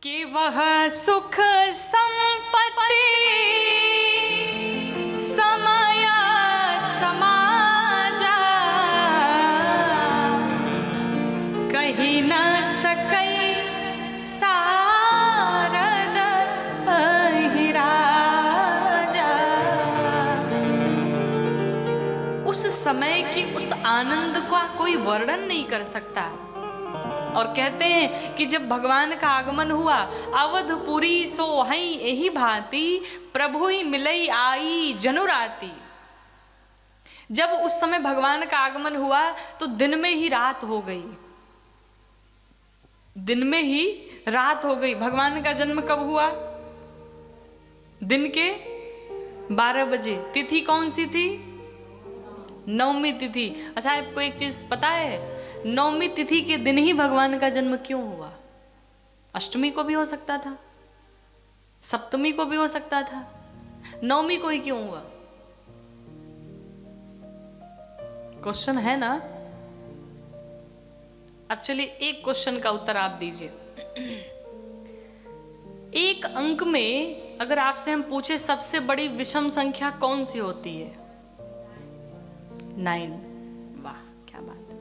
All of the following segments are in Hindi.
कि वह सुख संपत्ति समय समाजा कहीं न सकई सारद राजा। उस समय की उस आनंद का कोई वर्णन नहीं कर सकता। और कहते हैं कि जब भगवान का आगमन हुआ, अवधपुरी सो हई यही भांति प्रभु ही मिलई आई जनुराती। जब उस समय भगवान का आगमन हुआ तो दिन में ही रात हो गई, दिन में ही रात हो गई। भगवान का जन्म कब हुआ? दिन के 12 बजे। तिथि कौन सी थी? नवमी तिथि। अच्छा, आपको एक चीज पता है, नवमी तिथि के दिन ही भगवान का जन्म क्यों हुआ? अष्टमी को भी हो सकता था, सप्तमी को भी हो सकता था, नवमी को ही क्यों हुआ? क्वेश्चन है ना। अब चलिए एक क्वेश्चन का उत्तर आप दीजिए। एक अंक में अगर आपसे हम पूछे सबसे बड़ी विषम संख्या कौन सी होती है? 9। वाह, क्या बात है,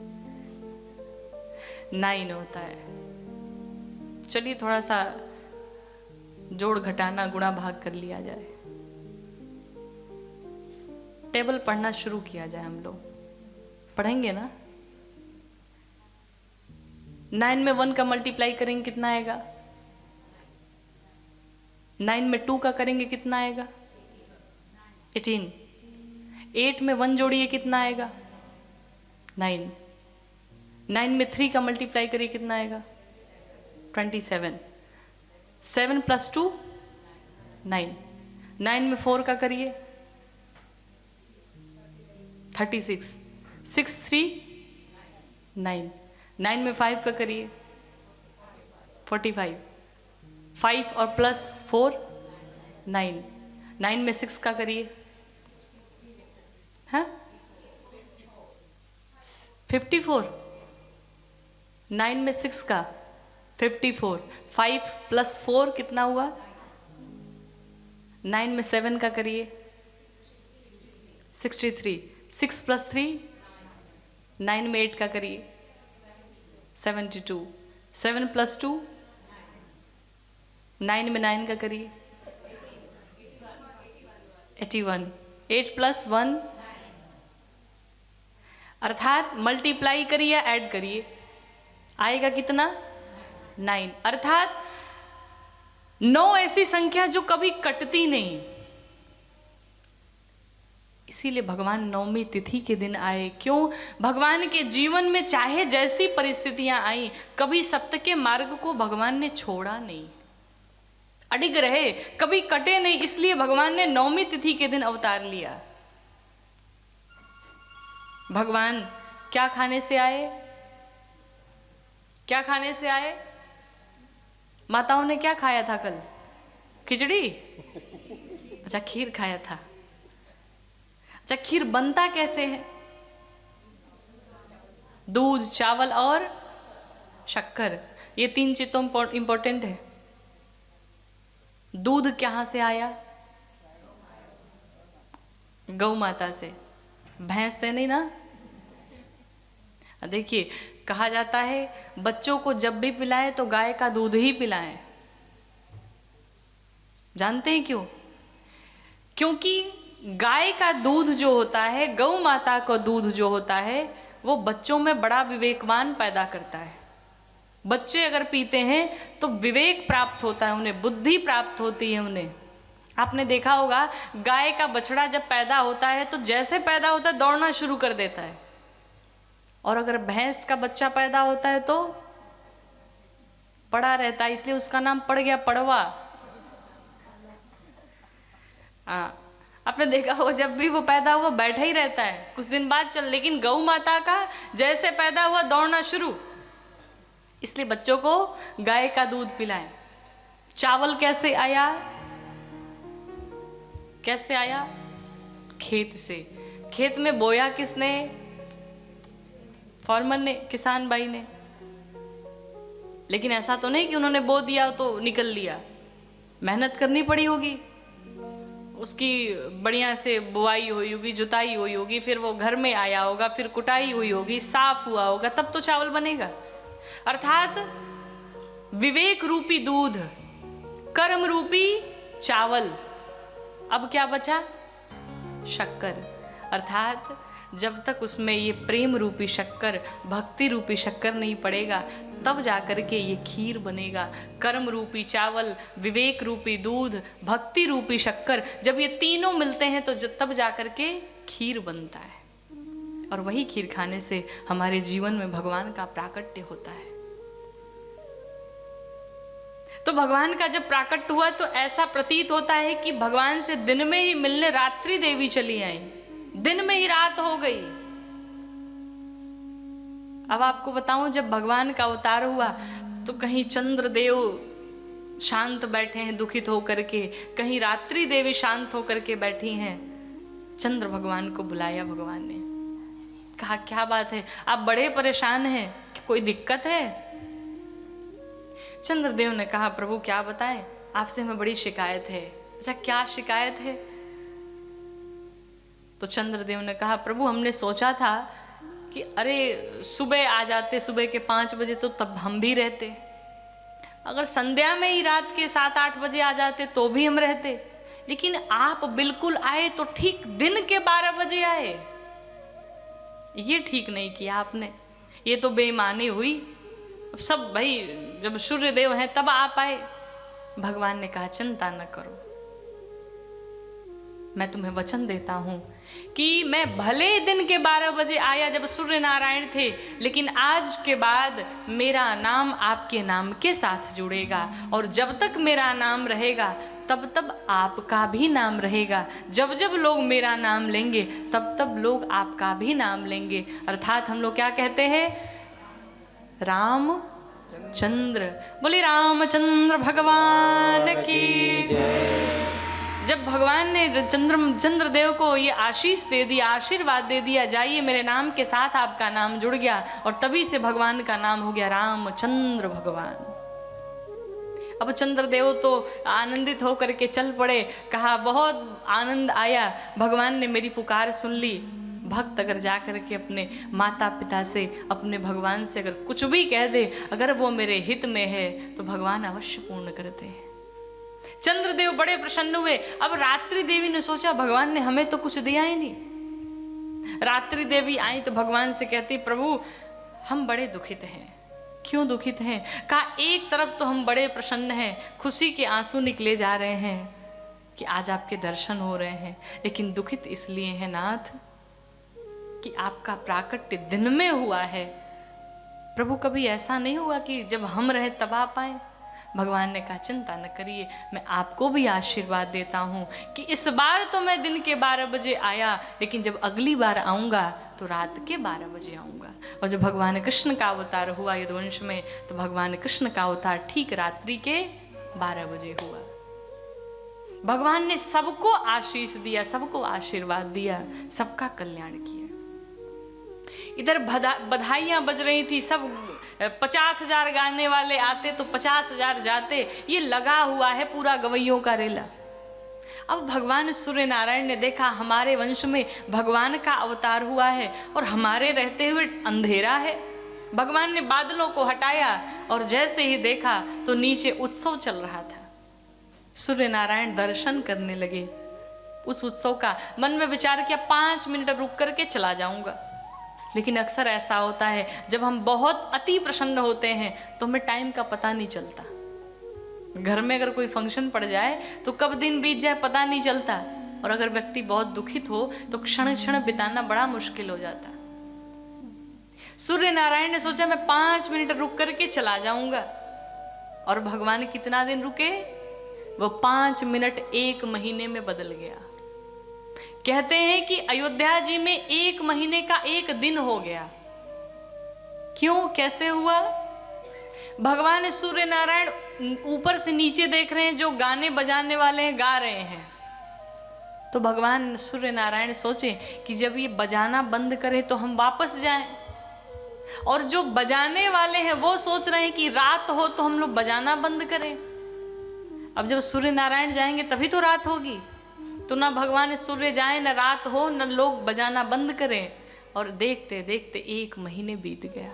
9 होता है। चलिए थोड़ा सा जोड़ घटाना गुणा भाग कर लिया जाए, टेबल पढ़ना शुरू किया जाए। हम लोग पढ़ेंगे ना। 9 में 1 का मल्टीप्लाई करेंगे कितना आएगा? 9 में 2 का करेंगे कितना आएगा? 18। 8 में 1 जोड़िए कितना आएगा? 9। 9 में 3 का मल्टीप्लाई करिए कितना आएगा? 27। 7 + 2 9। 9 में 4 का करिए 36। 6 3 9। 9 में 5 का करिए 45। 5 और +4 9। 9 में 6 का करिए, हाँ 54। 9 में 6 का 54। 5 + 4 कितना हुआ? 9 में 7 का करिए 63। 6 + 3 9 में 8 का करिए 72। 7 + 2 9 में 9 का करिए 81। 8 + 1 अर्थात मल्टीप्लाई करिए या ऐड करिए, आएगा कितना? 9। अर्थात 9 ऐसी संख्या जो कभी कटती नहीं। इसीलिए भगवान नवमी तिथि के दिन आए। क्यों? भगवान के जीवन में चाहे जैसी परिस्थितियां आई, कभी सत्य के मार्ग को भगवान ने छोड़ा नहीं, अडिग रहे, कभी कटे नहीं। इसलिए भगवान ने नवमी तिथि के दिन अवतार लिया। भगवान क्या खाने से आए? क्या खाने से आए? माताओं ने क्या खाया था कल? खिचड़ी? अच्छा, खीर खाया था। अच्छा, खीर बनता कैसे है? दूध, चावल और शक्कर, ये 3 चीज तो इंपॉर्टेंट है। दूध कहाँ से आया? गौ माता से, भैंस से नहीं ना। देखिए, कहा जाता है बच्चों को जब भी पिलाएं तो गाय का दूध ही पिलाएं। जानते हैं क्यों? क्योंकि गाय का दूध जो होता है, गौ माता का दूध जो होता है, वो बच्चों में बड़ा विवेकवान पैदा करता है। बच्चे अगर पीते हैं तो विवेक प्राप्त होता है उन्हें, बुद्धि प्राप्त होती है उन्हें। आपने देखा होगा, गाय का बछड़ा जब पैदा होता है तो जैसे पैदा होता है दौड़ना शुरू कर देता है, और अगर भैंस का बच्चा पैदा होता है तो पड़ा रहता है, इसलिए उसका नाम पड़ गया पड़वा। आपने देखा हो, जब भी वो पैदा हुआ बैठा ही रहता है, कुछ दिन बाद चल, लेकिन गौ माता का जैसे पैदा हुआ दौड़ना शुरू। इसलिए बच्चों को गाय का दूध पिलाएं। चावल कैसे आया? कैसे आया? खेत से। खेत में बोया किसने? फार्मर ने, किसान भाई ने। लेकिन ऐसा तो नहीं कि उन्होंने बो दिया तो निकल लिया, मेहनत करनी पड़ी होगी, उसकी बढ़िया से बुआई हुई होगी, जुताई हुई होगी, फिर वो घर में आया होगा, फिर कुटाई हुई होगी, साफ हुआ होगा, तब तो चावल बनेगा। अर्थात विवेक रूपी दूध, कर्म रूपी चावल, अब क्या बचा? शक्कर। अर्थात जब तक उसमें ये प्रेम रूपी शक्कर, भक्ति रूपी शक्कर नहीं पड़ेगा, तब जाकर के ये खीर बनेगा। कर्म रूपी चावल, विवेक रूपी दूध, भक्ति रूपी शक्कर, जब ये तीनों मिलते हैं तो तब जाकर के खीर बनता है। और वही खीर खाने से हमारे जीवन में भगवान का प्राकट्य होता है। तो भगवान का जब प्राकट्य हुआ तो ऐसा प्रतीत होता है कि भगवान से दिन में ही मिलने रात्रि देवी चली आई, दिन में ही रात हो गई। अब आपको बताऊं, जब भगवान का अवतार हुआ तो कहीं चंद्रदेव शांत बैठे हैं दुखित होकर के, कहीं रात्रि देवी शांत होकर के बैठी हैं। चंद्र भगवान को बुलाया भगवान ने, कहा क्या बात है, आप बड़े परेशान हैं, कोई दिक्कत है? चंद्रदेव ने कहा प्रभु क्या बताएं, आपसे हमें बड़ी शिकायत है। अच्छा क्या शिकायत है? तो चंद्रदेव ने कहा प्रभु हमने सोचा था कि अरे सुबह आ जाते, सुबह के 5 बजे तो तब हम भी रहते, अगर संध्या में ही रात के 7-8 बजे आ जाते तो भी हम रहते, लेकिन आप बिल्कुल आए तो ठीक दिन के 12 बजे आए। ये ठीक नहीं किया आपने, ये तो बेईमानी हुई। अब सब भाई जब सूर्य देव हैं तब आप आए। भगवान ने कहा चिंता न करो, मैं तुम्हें वचन देता हूं कि मैं भले दिन के 12 बजे आया जब सूर्य नारायण थे, लेकिन आज के बाद मेरा नाम आपके नाम के साथ जुड़ेगा, और जब तक मेरा नाम रहेगा तब तब आपका भी नाम रहेगा। जब जब लोग मेरा नाम लेंगे तब तब लोग आपका भी नाम लेंगे। अर्थात हम लोग क्या कहते हैं? रामचंद्र। बोले रामचंद्र भगवान की। जब भगवान ने चंद्रदेव को ये आशीष दे दिया, आशीर्वाद दे दिया, जाइए मेरे नाम के साथ आपका नाम जुड़ गया, और तभी से भगवान का नाम हो गया रामचंद्र भगवान। अब चंद्रदेव तो आनंदित होकर के चल पड़े, कहा बहुत आनंद आया, भगवान ने मेरी पुकार सुन ली। भक्त अगर जा कर के अपने माता पिता से, अपने भगवान से अगर कुछ भी कह दे, अगर वो मेरे हित में है तो भगवान अवश्य पूर्ण करते हैं। चंद्रदेव बड़े प्रसन्न हुए। अब रात्रि देवी ने सोचा भगवान ने हमें तो कुछ दिया ही नहीं। रात्रि देवी आई तो भगवान से कहती प्रभु हम बड़े दुखित हैं। क्यों दुखित हैं? कहा एक तरफ तो हम बड़े प्रसन्न हैं, खुशी के आंसू निकले जा रहे हैं कि आज आपके दर्शन हो रहे हैं, लेकिन दुखित इसलिए है नाथ कि आपका प्राकट्य दिन में हुआ है। प्रभु कभी ऐसा नहीं हुआ कि जब हम रहे तब आप आए। भगवान ने कहा चिंता न करिए, मैं आपको भी आशीर्वाद देता हूँ कि इस बार तो मैं दिन के 12 बजे आया, लेकिन जब अगली बार आऊँगा तो रात के 12 बजे आऊँगा। और जब भगवान कृष्ण का अवतार हुआ यदुवंश में, तो भगवान कृष्ण का अवतार ठीक रात्रि के 12 बजे हुआ। भगवान ने सबको आशीष दिया, सबको आशीर्वाद दिया, सबका कल्याण किया। इधर बधाइयाँ बज रही थी, सब 50,000 गाने वाले आते तो 50,000 जाते, ये लगा हुआ है पूरा गवैयों का रेला। अब भगवान सूर्य नारायण ने देखा हमारे वंश में भगवान का अवतार हुआ है और हमारे रहते हुए अंधेरा है। भगवान ने बादलों को हटाया और जैसे ही देखा तो नीचे उत्सव चल रहा था। सूर्य नारायण दर्शन करने लगे उस उत्सव का। मन में विचार किया 5 मिनट रुक करके चला जाऊंगा, लेकिन अक्सर ऐसा होता है जब हम बहुत अति प्रसन्न होते हैं तो हमें टाइम का पता नहीं चलता। घर में अगर कोई फंक्शन पड़ जाए तो कब दिन बीत जाए पता नहीं चलता, और अगर व्यक्ति बहुत दुखित हो तो क्षण क्षण बिताना बड़ा मुश्किल हो जाता। सूर्य नारायण ने सोचा मैं 5 मिनट रुक करके चला जाऊंगा, और भगवान कितना दिन रुके? वो 5 मिनट 1 महीने में बदल गया। कहते हैं कि अयोध्या जी में 1 महीने का 1 दिन हो गया। क्यों, कैसे हुआ? भगवान सूर्य नारायण ऊपर से नीचे देख रहे हैं, जो गाने बजाने वाले हैं गा रहे हैं, तो भगवान सूर्य नारायण सोचे कि जब ये बजाना बंद करे तो हम वापस जाएं। और जो बजाने वाले हैं वो सोच रहे हैं कि रात हो तो हम लोग बजाना बंद करें। अब जब सूर्य नारायण जाएंगे तभी तो रात होगी, तो ना भगवान सूर्य जाए, न रात हो, न लोग बजाना बंद करें। और देखते देखते 1 महीने बीत गया।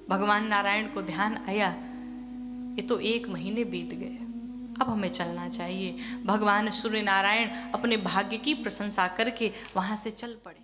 भगवान नारायण को ध्यान आया ये तो 1 महीने बीत गए, अब हमें चलना चाहिए। भगवान सूर्य नारायण अपने भाग्य की प्रशंसा करके वहां से चल पड़े।